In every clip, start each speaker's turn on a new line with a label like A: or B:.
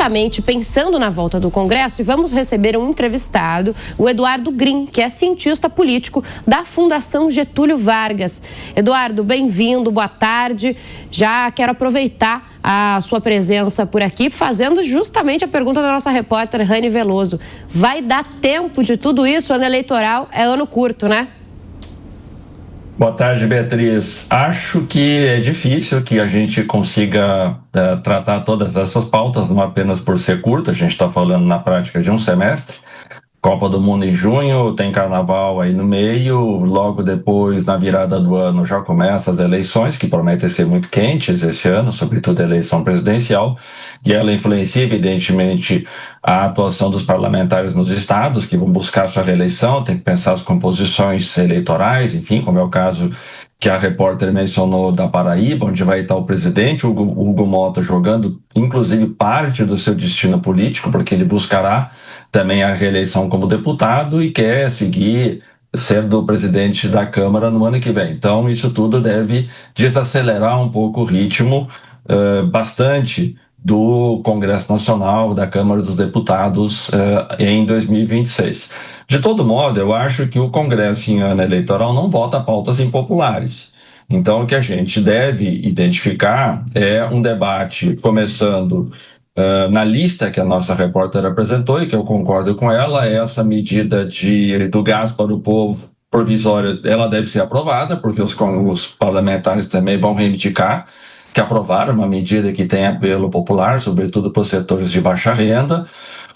A: Justamente pensando na volta do Congresso, e vamos receber um entrevistado, o Eduardo Grim, que é cientista político da Fundação Getúlio Vargas. Eduardo, bem-vindo, boa tarde. Já quero aproveitar a sua presença por aqui, fazendo justamente a pergunta da nossa repórter Rani Veloso. Vai dar tempo de tudo isso? Ano eleitoral é ano curto, né?
B: Boa tarde, Beatriz. Acho que é difícil que a gente consiga tratar todas essas pautas, não apenas por ser curto, a gente está falando na prática de um semestre. Copa do Mundo em junho, tem Carnaval aí no meio, logo depois, na virada do ano, já começam as eleições, que prometem ser muito quentes esse ano, sobretudo a eleição presidencial, e ela influencia, evidentemente, a atuação dos parlamentares nos estados, que vão buscar sua reeleição, tem que pensar as composições eleitorais, enfim, como é o caso que a repórter mencionou da Paraíba, onde vai estar o presidente Hugo Mota jogando, inclusive, parte do seu destino político, porque ele buscará também a reeleição como deputado e quer seguir sendo presidente da Câmara no ano que vem. Então, isso tudo deve desacelerar um pouco o ritmo bastante do Congresso Nacional, da Câmara dos Deputados em 2026. De todo modo, eu acho que o Congresso em ano eleitoral não vota pautas impopulares. Então, o que a gente deve identificar é um debate começando na lista que a nossa repórter apresentou, e que eu concordo com ela, essa medida do gás para o povo provisória, ela deve ser aprovada, porque os parlamentares também vão reivindicar que aprovaram uma medida que tem apelo popular, sobretudo para os setores de baixa renda.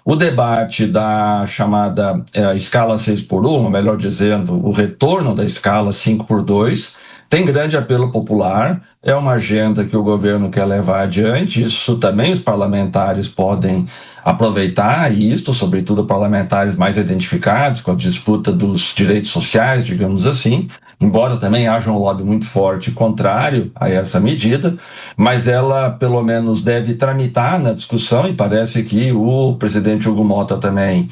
B: O debate da chamada escala 6x1, melhor dizendo, o retorno da escala 5x2, tem grande apelo popular, é uma agenda que o governo quer levar adiante, isso também os parlamentares podem aproveitar, e isso, sobretudo parlamentares mais identificados com a disputa dos direitos sociais, digamos assim, embora também haja um lobby muito forte contrário a essa medida, mas ela pelo menos deve tramitar na discussão, e parece que o presidente Hugo Mota também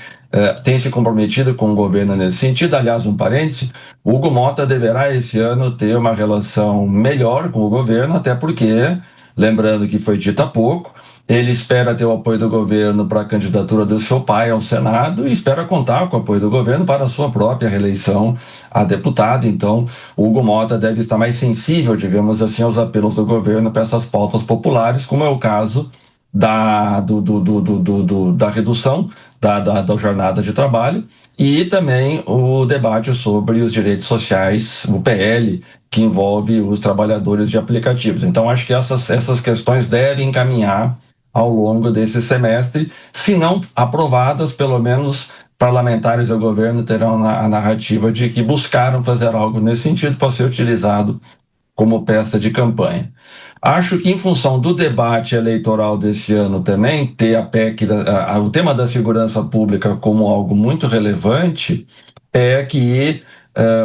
B: tem se comprometido com o governo nesse sentido. Aliás, um parêntese, o Hugo Mota deverá esse ano ter uma relação melhor com o governo, até porque, lembrando que foi dito há pouco, ele espera ter o apoio do governo para a candidatura do seu pai ao Senado e espera contar com o apoio do governo para a sua própria reeleição a deputado. Então, o Hugo Mota deve estar mais sensível, digamos assim, aos apelos do governo para essas pautas populares, como é o caso da redução da jornada de trabalho, e também o debate sobre os direitos sociais, o PL, que envolve os trabalhadores de aplicativos. Então, acho que essas questões devem caminhar ao longo desse semestre, se não aprovadas, pelo menos parlamentares do governo terão a narrativa de que buscaram fazer algo nesse sentido para ser utilizado como peça de campanha. Acho que, em função do debate eleitoral desse ano também, ter a PEC, o tema da segurança pública como algo muito relevante, é que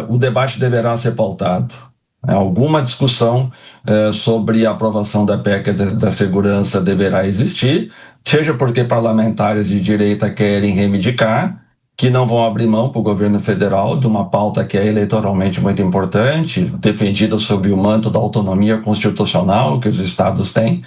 B: o debate deverá ser pautado. Alguma discussão sobre a aprovação da PEC da segurança deverá existir, seja porque parlamentares de direita querem reivindicar, que não vão abrir mão para o governo federal de uma pauta que é eleitoralmente muito importante, defendida sob o manto da autonomia constitucional que os estados têm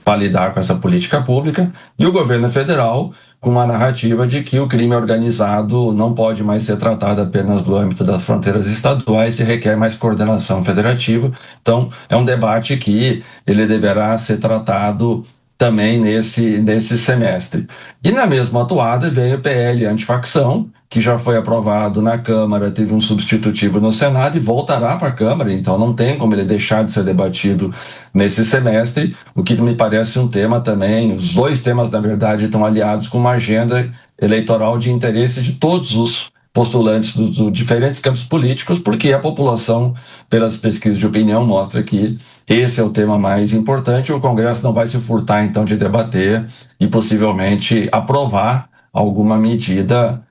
B: para lidar com essa política pública, e o governo federal com uma narrativa de que o crime organizado não pode mais ser tratado apenas do âmbito das fronteiras estaduais e requer mais coordenação federativa. Então, é um debate que ele deverá ser tratado também nesse semestre. E na mesma toada veio o PL antifacção, que já foi aprovado na Câmara, teve um substitutivo no Senado e voltará para a Câmara, então não tem como ele deixar de ser debatido nesse semestre, o que me parece um tema também, os dois temas, na verdade, estão aliados com uma agenda eleitoral de interesse de todos os postulantes dos diferentes campos políticos, porque a população, pelas pesquisas de opinião, mostra que esse é o tema mais importante. O Congresso não vai se furtar, então, de debater e possivelmente aprovar alguma medida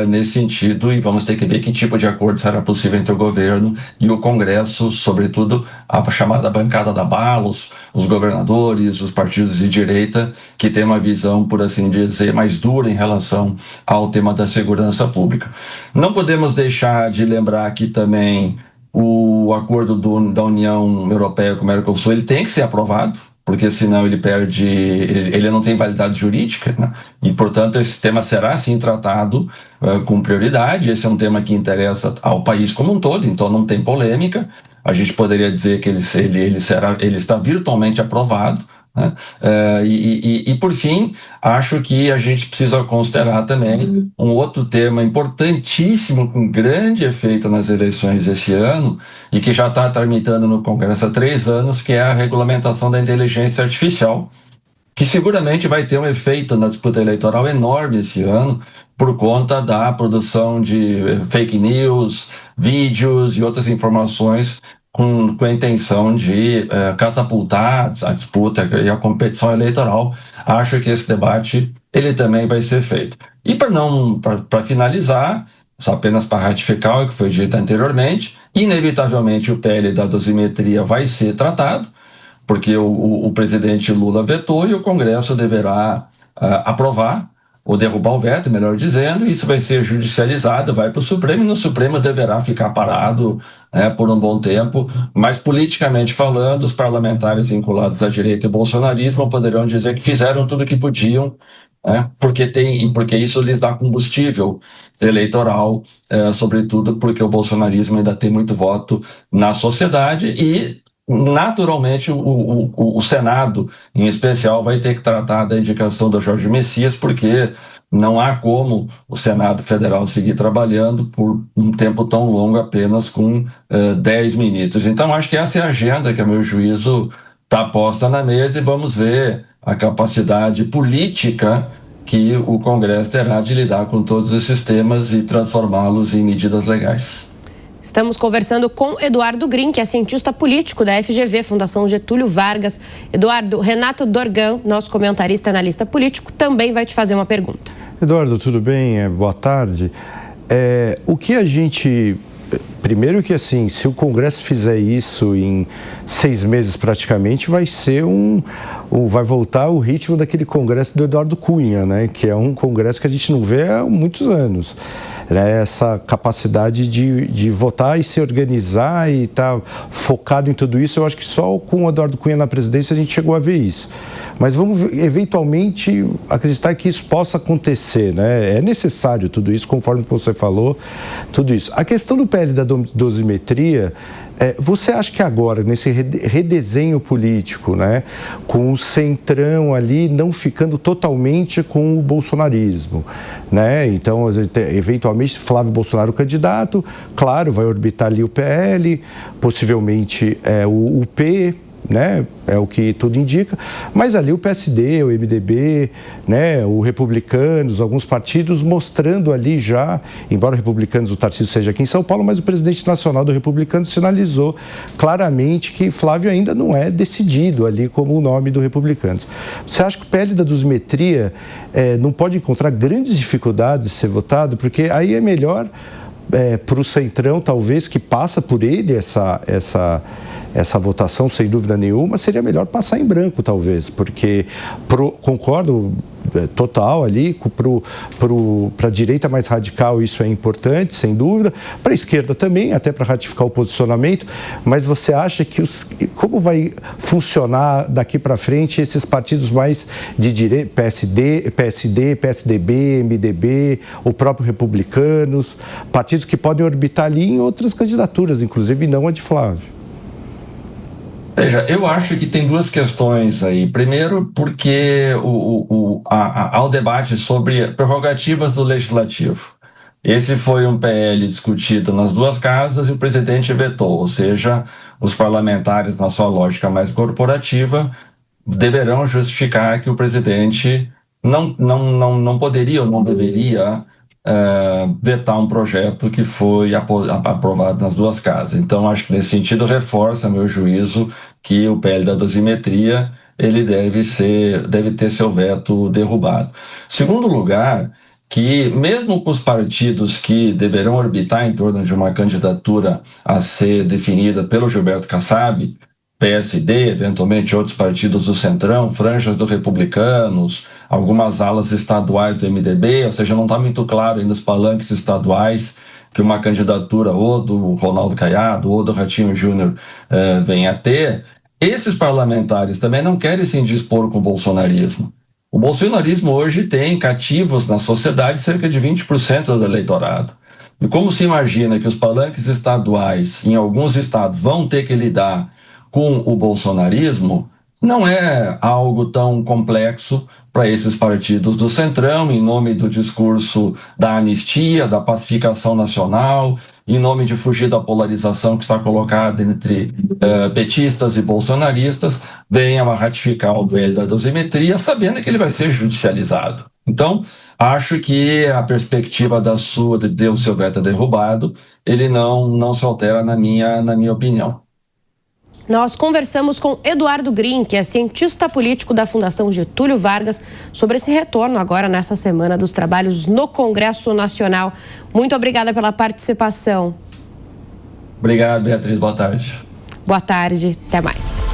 B: nesse sentido, e vamos ter que ver que tipo de acordo será possível entre o governo e o Congresso, sobretudo a chamada bancada da bala, os governadores, os partidos de direita, que tem uma visão, por assim dizer, mais dura em relação ao tema da segurança pública. Não podemos deixar de lembrar aqui também o acordo da União Europeia com o Mercosul, ele tem que ser aprovado. porque senão ele perde, ele não tem validade jurídica, né? E, portanto, esse tema será, sim, tratado com prioridade. Esse é um tema que interessa ao país como um todo, então não tem polêmica. A gente poderia dizer que ele está virtualmente aprovado, né? E, por fim, acho que a gente precisa considerar também um outro tema importantíssimo, com grande efeito nas eleições desse ano, e que já está tramitando no Congresso há 3 anos, que é a regulamentação da inteligência artificial, que seguramente vai ter um efeito na disputa eleitoral enorme esse ano, por conta da produção de fake news, vídeos e outras informações com a intenção de catapultar a disputa e a competição eleitoral. Acho que esse debate ele também vai ser feito. E para finalizar, só apenas para ratificar o que foi dito anteriormente, inevitavelmente o PL da dosimetria vai ser tratado, porque o presidente Lula vetou e o Congresso deverá aprovar ou derrubar o veto, melhor dizendo, e isso vai ser judicializado, vai para o Supremo, e no Supremo deverá ficar parado, né, por um bom tempo, mas politicamente falando, os parlamentares vinculados à direita e bolsonarismo poderão dizer que fizeram tudo o que podiam, né, porque isso lhes dá combustível eleitoral, sobretudo porque o bolsonarismo ainda tem muito voto na sociedade e naturalmente, o Senado, em especial, vai ter que tratar da indicação do Jorge Messias, porque não há como o Senado Federal seguir trabalhando por um tempo tão longo apenas com 10 ministros. Então, acho que essa é a agenda que, a meu juízo, está posta na mesa, e vamos ver a capacidade política que o Congresso terá de lidar com todos esses temas e transformá-los em medidas legais.
A: Estamos conversando com Eduardo Grin, que é cientista político da FGV, Fundação Getúlio Vargas. Eduardo, Renato Dorgan, nosso comentarista e analista político, também vai te fazer uma pergunta.
C: Eduardo, tudo bem? Boa tarde. O que a gente... Primeiro que, assim, se o Congresso fizer isso em 6 meses praticamente, vai ser vai voltar o ritmo daquele Congresso do Eduardo Cunha, né? Que é um Congresso que a gente não vê há muitos anos. Essa capacidade de votar e se organizar e estar focado em tudo isso, eu acho que só com o Eduardo Cunha na presidência a gente chegou a ver isso. Mas vamos eventualmente acreditar que isso possa acontecer, né? É necessário tudo isso, conforme você falou, tudo isso. A questão do PL da dosimetria, você acha que agora, nesse redesenho político, né, com o centrão ali não ficando totalmente com o bolsonarismo, né? Então, eventualmente, Flávio Bolsonaro candidato, claro, vai orbitar ali o PL, possivelmente o UP, né? É o que tudo indica, mas ali o PSD, o MDB, né? O Republicanos, alguns partidos mostrando ali já, embora o Republicanos, o Tarcísio seja aqui em São Paulo, mas o presidente nacional do Republicanos sinalizou claramente que Flávio ainda não é decidido ali como o nome do Republicanos. Você acha que o PL da dosimetria não pode encontrar grandes dificuldades de ser votado? Porque aí é melhor para o Centrão, talvez, que passa por ele essa votação, sem dúvida nenhuma, seria melhor passar em branco, talvez, porque concordo total ali, para a direita mais radical isso é importante, sem dúvida, para a esquerda também, até para ratificar o posicionamento, mas você acha que como vai funcionar daqui para frente esses partidos mais de direita, PSD, PSDB, MDB, o próprio Republicanos, partidos que podem orbitar ali em outras candidaturas, inclusive não a de Flávio?
B: Veja, eu acho que tem 2 questões aí. Primeiro, porque há o debate sobre prerrogativas do Legislativo. Esse foi um PL discutido nas 2 casas e o presidente vetou, ou seja, os parlamentares, na sua lógica mais corporativa, deverão justificar que o presidente não poderia ou não deveria vetar um projeto que foi aprovado nas 2 casas. Então, acho que nesse sentido reforça, a meu juízo, que o PL da dosimetria ele deve ter seu veto derrubado. Segundo lugar, que mesmo com os partidos que deverão orbitar em torno de uma candidatura a ser definida pelo Gilberto Kassab, PSD, eventualmente outros partidos do Centrão, franjas do Republicanos, algumas alas estaduais do MDB, ou seja, não está muito claro ainda os palanques estaduais que uma candidatura ou do Ronaldo Caiado ou do Ratinho Júnior venha a ter. esses parlamentares também não querem se indispor com o bolsonarismo. O bolsonarismo hoje tem cativos na sociedade cerca de 20% do eleitorado. E como se imagina que os palanques estaduais, em alguns estados, vão ter que lidar com o bolsonarismo, não é algo tão complexo para esses partidos do Centrão, em nome do discurso da anistia, da pacificação nacional, em nome de fugir da polarização que está colocada entre petistas e bolsonaristas, venham a ratificar o duelo da dosimetria, sabendo que ele vai ser judicializado. Então, acho que a perspectiva de ter o seu veto derrubado, ele não se altera na minha opinião.
A: Nós conversamos com Eduardo Grin, que é cientista político da Fundação Getúlio Vargas, sobre esse retorno agora nessa semana dos trabalhos no Congresso Nacional. Muito obrigada pela participação.
B: Obrigado, Beatriz. Boa tarde.
A: Boa tarde. Até mais.